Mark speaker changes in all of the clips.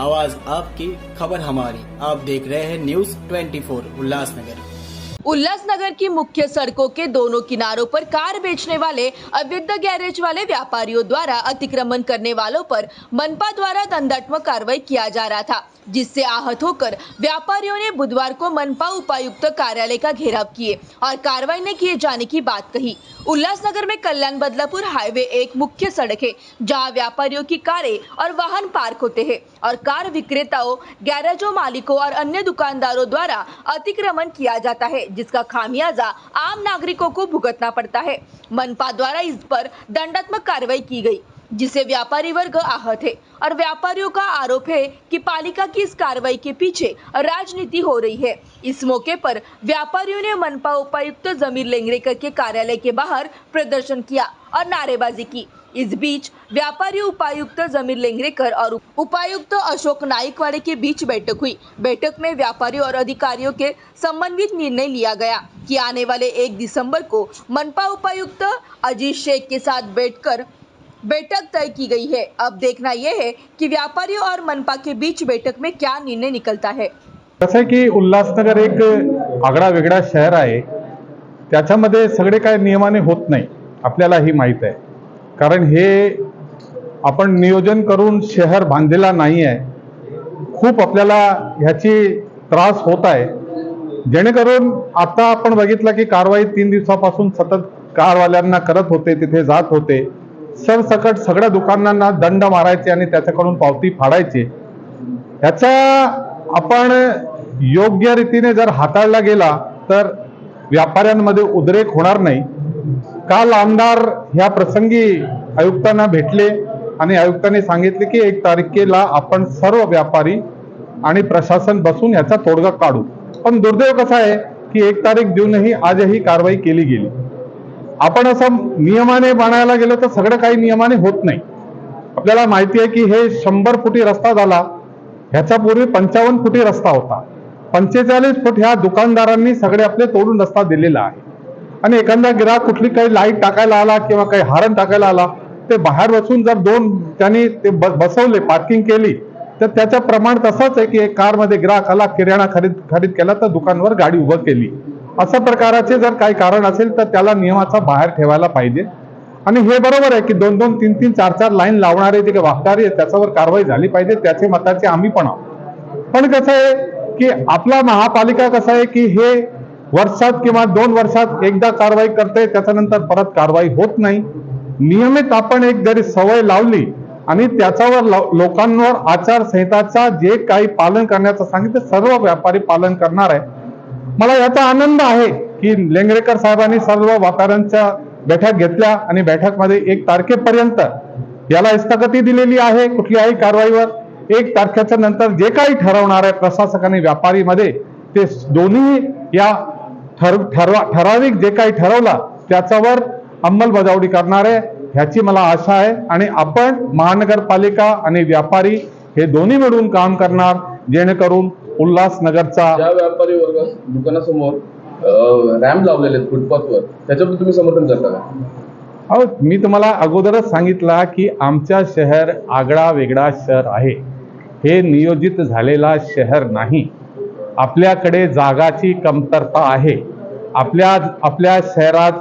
Speaker 1: आवाज आपकी, खबर हमारी। आप देख रहे हैं न्यूज 24 उल्लासनगर।
Speaker 2: उल्लासनगर की मुख्य सड़कों के दोनों किनारों पर कार बेचने वाले अवैध गैरेज वाले व्यापारियों द्वारा अतिक्रमण करने वालों पर मनपा द्वारा दंडात्मक कार्रवाई किया जा रहा था, जिससे आहत होकर व्यापारियों ने बुधवार को मनपा उपायुक्त कार्यालय का घेराव किए और कार्रवाई न किए जाने की बात कही। उल्लासनगर में कल्याण बदलापुर हाईवे एक मुख्य सड़क है, जहां व्यापारियों की कारें और वाहन पार्क होते हैं और कार विक्रेताओं, गैरेजों मालिकों और अन्य दुकानदारों द्वारा अतिक्रमण किया जाता है, जिसका खामियाजा आम नागरिकों को भुगतना पड़ता है। मनपा द्वारा इस पर दंडात्मक कार्रवाई की गई, जिससे व्यापारी वर्ग आहत है और व्यापारियों का आरोप है कि पालिका की इस कार्रवाई के पीछे राजनीति हो रही है। इस मौके पर व्यापारियों ने मनपा उपायुक्त जमीर लेंगरेकर के कार्यालय के बाहर प्रदर्शन किया और नारेबाजी की। इस बीच व्यापारी उपायुक्त जमीर लेंगरेकर और उपायुक्त अशोक नाइकवाड़े के बीच बैठक हुई। बैठक में व्यापारियों और अधिकारियों के समन्वित निर्णय लिया गया कि आने वाले 1 दिसंबर को मनपा उपायुक्त अजीज शेख के साथ बैठक तय की गई है। अब देखना यह है कि व्यापारियों और मनपा के बीच बैठक में क्या निर्णय निकलता है।
Speaker 3: कसं आहे की उल्हासनगर एक आगळा वेगळा शहर आहे, त्याच्यामध्ये सगळे काय नियमाने होत नाही, आपल्यालाही माहीत आहे। कारण हे आपण नियोजन करून शहर बांधलेला नाही आहे। खूप आपल्याला ह्याची त्रास होत आहे, जेणेकरून आता आपण बघितलं की कारवाई 3 दिवसापासून सतत कारवाल्यांना करत होते, तिथे जात होते, सरसकट सगळ्या दुकानांना दंड मारायचे आणि त्याच्याकडून पावती फाडायची। ह्याचा आपण योग्य रीतीने जर हाताळला गेला तर व्यापाऱ्यांमध्ये उद्रेक होणार नाही। काल आमदार ह्या प्रसंगी आयुक्तांना भेटले आणि आयुक्तांनी सांगितले की 1 तारखेला आपण सर्व व्यापारी आणि प्रशासन बसून याचा तोडगा काढू। पण दुर्दैव कसा आहे की 1 तारीख देऊनही आजही कारवाई केली गेली। आपण असं नियमाने बनायला गेलो तर सगळं काही नियमाने होत नाही। आपल्याला माहिती आहे की हे 100 फुटी रस्ता झाला, ह्याच्या पूर्वी 55 फुटी रस्ता होता। 45 फूट ह्या दुकानदारांनी सगळे आपले तोडून रस्ता दिलेला आहे आणि एखादा ग्राहक कुठली काही लाईट टाकायला आला किंवा काही हारण टाकायला आला, ते बाहेर बसून जर 2 त्यांनी ते बसवले, पार्किंग केली, तर त्याचं प्रमाण तसंच आहे की एक कारमध्ये ग्राहक आला, किराणा खरीद केला तर दुकानावर गाडी उभं केली। अशा प्रकाराचे जर काही कारण असेल तर त्याला नियमाचा बाहेर ठेवायला पाहिजे। आणि हे बरोबर आहे की 2-2, 3-3, 4-4 लाईन लावणारे जे वाहकरी आहेत त्याच्यावर कारवाई झाली पाहिजे, त्याचे मताचे आम्ही पण आहोत। पण कसं आहे की आपला महापालिका कसं आहे की हे वर्षात किंवा 2 वर्षात एकदा कारवाई करते, त्याच्यानंतर परत कारवाई होत नाही। नियमित आपण एक जरी सवय लावली आणि त्याच्यावर लोकांवर आचारसंहिताचा जे काही पालन करण्याचं सांगितलं, सर्व व्यापारी पालन करणार आहे। मला याचा आनंद आहे की लेंगरेकर साहेबांनी सर्व व्यापाऱ्यांच्या बैठक घेतल्या आणि बैठकमध्ये 1 तारखेपर्यंत याला स्थगिती दिलेली आहे कुठल्याही कारवाईवर। 1 तारखेच्या नंतर जे काही ठरवणार आहे प्रशासक आणि व्यापारीमध्ये, ते दोन्ही या ठराविक जे काही ठरवला त्याच्यावर अंमलबजावणी करणार आहे, ह्याची मला आशा आहे। आणि आपण महानगरपालिका आणि व्यापारी हे दोन्ही मिळून काम करणार, जेणेकरून उल्हासनगरचा
Speaker 4: ज्या व्यापारी वर्ग दुकानासमोर रॅम्प लावलेले आहेत फुटपाथवर, त्याच्याबद्दल तुम्ही समर्थन करता का?
Speaker 3: हो, मी तुम्हाला अगोदरच सांगितलं की आमचा शहर आगळा वेगळा शहर आहे, हे नियोजित झालेला शहर नाही। आपल्याकडे जागाची कमतरता आहे। आपल्या शहरात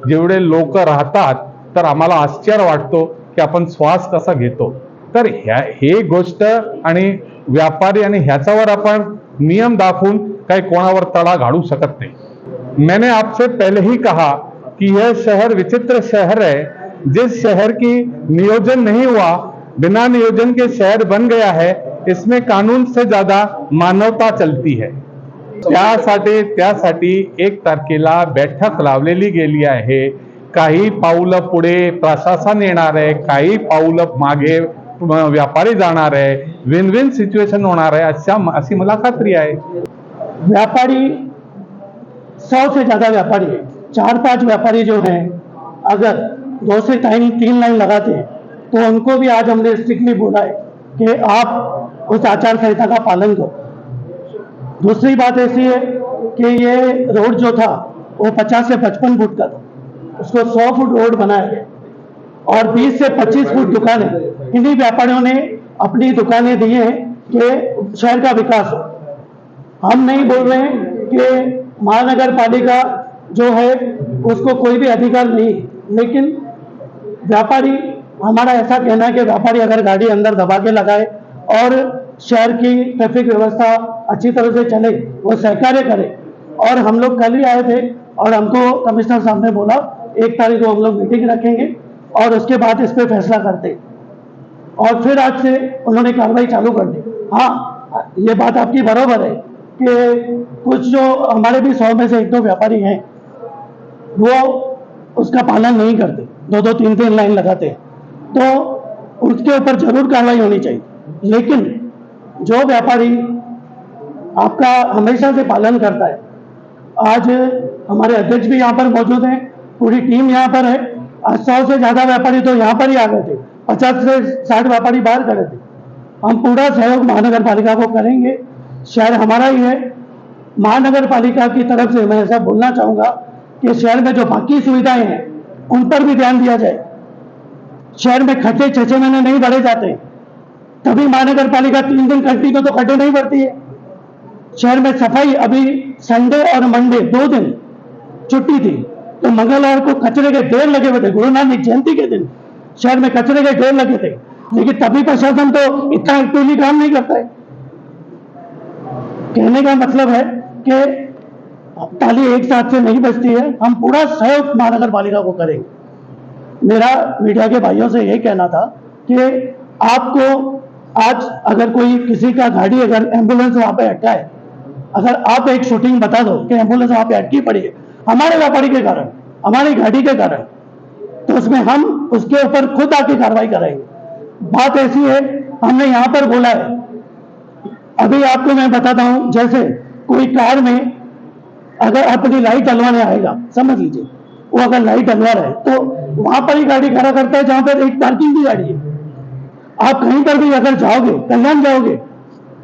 Speaker 3: जेवढे लोक राहतात तर आम्हाला आश्चर्य वाटतो की आपण श्वास कसा घेतो। तर हे गोष्ट आणि व्यापारी आणि ह्याच्यावर आपण नियम दाखवून काही कोणावर तडा घालू शकत नाही। मैंने आपसे पहले ही कहा कि यह शहर विचित्र शहर है। जिस शहर की नियोजन नहीं हुआ, बिना नियोजन के शहर बन गया है, इसमें कानून से ज्यादा मानवता चलती है। त्यासाठी 1 तारखेला बैठक लावलेली गेली आहे। काही पाऊलं पुढे प्रशासन येणार आहे, काही पाऊलं मागे व्यापारी जाणार आहे, विन विन सिच्युएशन होणार आहे, अशी मला खात्री आहे।
Speaker 5: व्यापारी 100 से ज्यादा व्यापारी है, 4-5 व्यापारी जो हैं अगर 2 से 3 लाइन लगाते तो उनको भी आज हमने स्ट्रिक्टली बोला है कि आप उस आचार संहिता का पालन करो। दूसरी बात ऐसी है कि ये रोड जो था वो 50 से 55 फुट का था, उसको 100 फुट रोड बनाया गया और 20 से 25 फुट दुकानें इन्हीं व्यापारियों ने अपनी दुकानें दी हैं कि शहर का विकास हो। हम नहीं बोल रहे हैं कि महानगर पालिका जो है उसको कोई भी अधिकार नहीं, लेकिन व्यापारी, हमारा ऐसा कहना है कि व्यापारी अगर गाड़ी अंदर दबा के लगाए और शहर की ट्रैफिक व्यवस्था अच्छी तरह से चले, वो सहकार्य करे। और हम लोग कल ही आए थे और हमको कमिश्नर साहब ने बोला 1 तारीख को हम लोग मीटिंग रखेंगे और उसके बाद इस पर फैसला करते, और फिर आज से उन्होंने कार्रवाई चालू कर दी। हाँ, ये बात आपकी बराबर है कि कुछ जो हमारे भी 100 में से 1-2 व्यापारी हैं वो उसका पालन नहीं करते, 2-2, 3-3 लाइन लगाते, तो उसके ऊपर जरूर कार्रवाई होनी चाहिए। लेकिन जो व्यापारी आपका हमेशा से पालन करता है, आज हमारे अध्यक्ष भी यहाँ पर मौजूद हैं, पूरी टीम यहाँ पर है। आज 100 से ज्यादा व्यापारी तो यहाँ पर ही आ गए थे, 50 से 60 व्यापारी बाहर खड़े थे। हम पूरा सहयोग महानगर पालिका को करेंगे, शहर हमारा ही है। महानगर पालिका की तरफ से मैं ऐसा बोलना चाहूंगा कि शहर में जो बाकी सुविधाएं हैं उन पर भी ध्यान दिया जाए। शहर में खड्डे 6-6 महीने नहीं भरे जाते, तभी महानगर पालिका 3 दिन कंटिन्यू तो खड्डे नहीं भरती है। शहर में सफाई, अभी संडे और मंडे 2 दिन छुट्टी थी, तो मंगलवार को कचरे के ढेर लगे हुए थे। गुरु नानक जयंती के दिन शहर में कचरे के ढेर लगे थे, लेकिन तभी प्रशासन तो इतना एक्टिवली काम नहीं करता है। कहने का मतलब है कि ताली एक साथ से नहीं बजती है, हम पूरा सहयोग महानगर पालिका को करेंगे। मेरा मीडिया के भाइयों से यही कहना था कि आपको आज अगर कोई किसी का गाड़ी, अगर एम्बुलेंस वहां पे अटका है, अगर आप एक शूटिंग बता दो कि एम्बुलेंस वहां पे अटकी पड़ी है हमारे व्यापारी के कारण, हमारी गाड़ी के कारण, तो उसमें हम उसके ऊपर खुद आके कार्रवाई करेंगे। बात ऐसी है, हमने यहाँ पर बोला है, अभी आपको मैं बताता हूं, जैसे कोई कार में अगर अपनी लाइट डलवाने आएगा, समझ लीजिए वो अगर लाइट डलवा रहा है तो वहां पर ही गाड़ी खड़ा करता है जहां पर एक पार्किंग की गाड़ी है। आप कहीं पर भी अगर जाओगे, कल्याण जाओगे,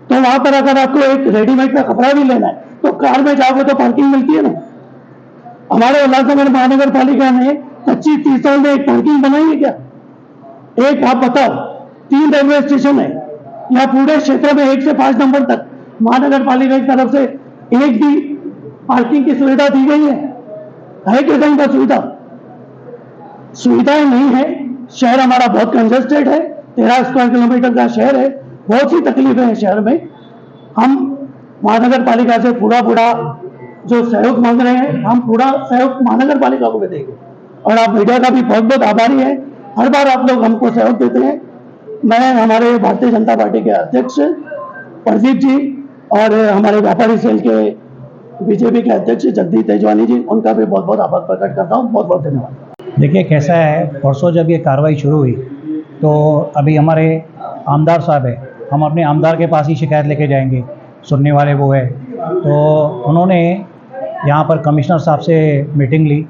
Speaker 5: तो वहां पर अगर आपको एक रेडीमेड का कपड़ा भी लेना है तो कार में जाओगे तो पार्किंग मिलती है ना। हमारे उल्लासनगर महानगर पालिका ने 25-30 साल में एक पार्किंग बनाई है क्या? एक आप बताओ, 3 रेलवे स्टेशन है या पूरे क्षेत्र में 1 से 5 नंबर तक महानगर पालिका की तरफ से एक भी पार्किंग की सुविधा दी गई है कि कहीं पर सुविधाएं नहीं है। शहर हमारा बहुत कंजेस्टेड है, 13 स्क्वायर किलोमीटर का शहर है, बहुत सी तकलीफें हैं शहर में। हम महानगर पालिका से पूरा जो सहयोग मांग रहे हैं, हम पूरा सहयोग महानगर पालिका को भी देंगे। और आप मीडिया का भी बहुत बहुत आभारी है, हर बार आप लोग हमको सहयोग देते हैं। मैं हमारे भारतीय जनता पार्टी के अध्यक्ष प्रदीप जी और हमारे व्यापारी सेल के बीजेपी के अध्यक्ष जगदीश तेजवानी जी, उनका भी बहुत बहुत आभार प्रकट करता हूँ। बहुत बहुत धन्यवाद।
Speaker 6: देखिए कैसा है, परसों जब ये कार्रवाई शुरू हुई तो अभी हमारे आमदार साहब है, हम अपने आमदार के पास ही शिकायत लेके जाएंगे, सुनने वाले वो है। तो उन्होंने यहाँ पर कमिश्नर साहब से मीटिंग ली,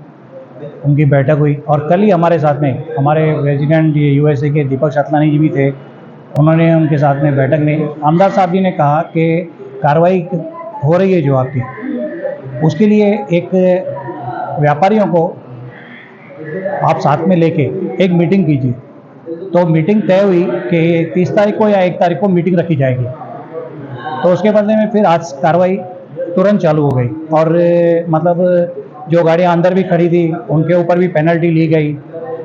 Speaker 6: उनकी बैठक हुई, और कल ही हमारे साथ में हमारे रेजिडेंट यूएसए के दीपक शतलानी जी भी थे, उन्होंने उनके साथ में बैठक में आमदार साहब जी ने कहा कि कार्रवाई हो रही है जो आपकी, उसके लिए एक व्यापारियों को आप साथ में लेके एक मीटिंग कीजिए। तो मीटिंग तय हुई कि 30 तारीख को या 1 तारीख को मीटिंग रखी जाएगी। तो उसके बदले में फिर आज कार्रवाई तुरंत चालू हो गई, और मतलब जो गाड़ियाँ अंदर भी खड़ी थी उनके ऊपर भी पेनल्टी ली गई,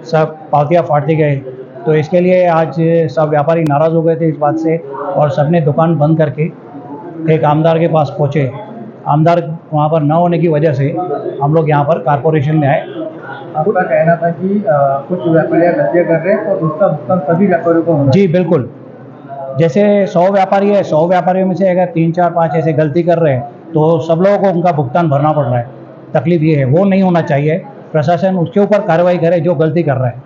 Speaker 6: सब पावतियाँ फाड़ते गए। तो इसके लिए आज सब व्यापारी नाराज़ हो गए थे इस बात से, और सबने दुकान बंद करके एक आमदार के पास पहुँचे। आमदार वहाँ पर न होने की वजह से हम लोग यहाँ पर कारपोरेशन में आए।
Speaker 7: आपका कहना था कि कुछ व्यापारी गलतियाँ कर रहे हैं तो उसका भुगतान सभी व्यापारियों को होना।
Speaker 6: जी बिल्कुल, जैसे 100 व्यापारी है, 100 व्यापारियों में से अगर 3, 4, 5 ऐसे गलती कर रहे हैं तो सब लोगों को उनका भुगतान भरना पड़ रहा है। तकलीफ ये है, वो नहीं होना चाहिए। प्रशासन उसके ऊपर कार्रवाई करे जो गलती कर रहा है।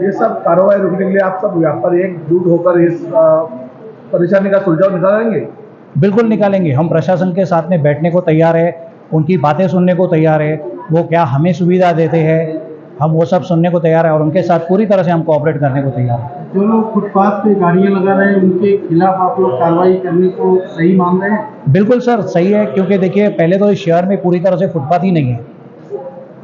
Speaker 7: ये सब कार्रवाई रोकने के लिए आप सब व्यापारी एकजुट होकर इस परेशानी का सुलझाव निकालेंगे?
Speaker 6: बिल्कुल निकालेंगे। हम प्रशासन के साथ में बैठने को तैयार है, उनकी बातें सुनने को तैयार है, वो क्या हमें सुविधा देते हैं हम वो सब सुनने को तैयार है, और उनके साथ पूरी तरह से हम कोऑपरेट करने को तैयार है।
Speaker 7: जो लोग फुटपाथ पे गाड़ियाँ लगा रहे हैं उनके खिलाफ आप लोग कार्रवाई करने को सही मान रहे हैं?
Speaker 6: बिल्कुल सर, सही है, क्योंकि देखिए पहले तो इस शहर में पूरी तरह से फुटपाथ ही नहीं है,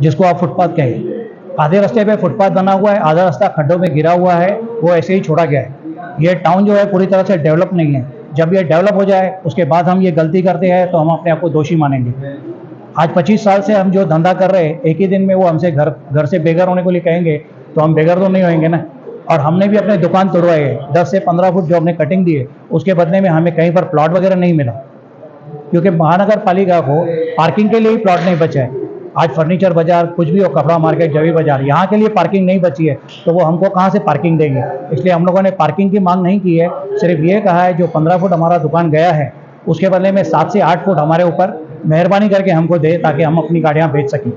Speaker 6: जिसको आप फुटपाथ कहें। आधे रास्ते पे फुटपाथ बना हुआ है, आधा रास्ता खड्डों में गिरा हुआ है, वो ऐसे ही छोड़ा गया है। ये टाउन जो है पूरी तरह से डेवलप नहीं है। जब ये डेवलप हो जाए उसके बाद हम ये गलती करते हैं तो हम अपने आप को दोषी मानेंगे। आज 25 साल से हम जो धंधा कर रहे हैं, एक ही दिन में वो हमसे घर से बेघर होने को लिए कहेंगे तो हम बेघर तो नहीं होंगे ना। और हमने भी अपने दुकान तोड़वाई है, 10 से 15 फुट जो हमने कटिंग दी है उसके बदले में हमें कहीं पर प्लॉट वगैरह नहीं मिला, क्योंकि महानगर पालिका को पार्किंग के लिए ही प्लॉट नहीं बचा है। आज फर्नीचर बाजार कुछ भी हो, कपड़ा मार्केट, जवी बाजार, यहाँ के लिए पार्किंग नहीं बची है तो वो हमको कहाँ से पार्किंग देंगे। इसलिए हम लोगों ने पार्किंग की मांग नहीं की है, सिर्फ ये कहा है जो 15 फुट हमारा दुकान गया है उसके बदले में 7 से 8 फुट हमारे ऊपर मेहरबानी करके हमको दे ताकि हम अपनी गाड़ियाँ बेच सकें।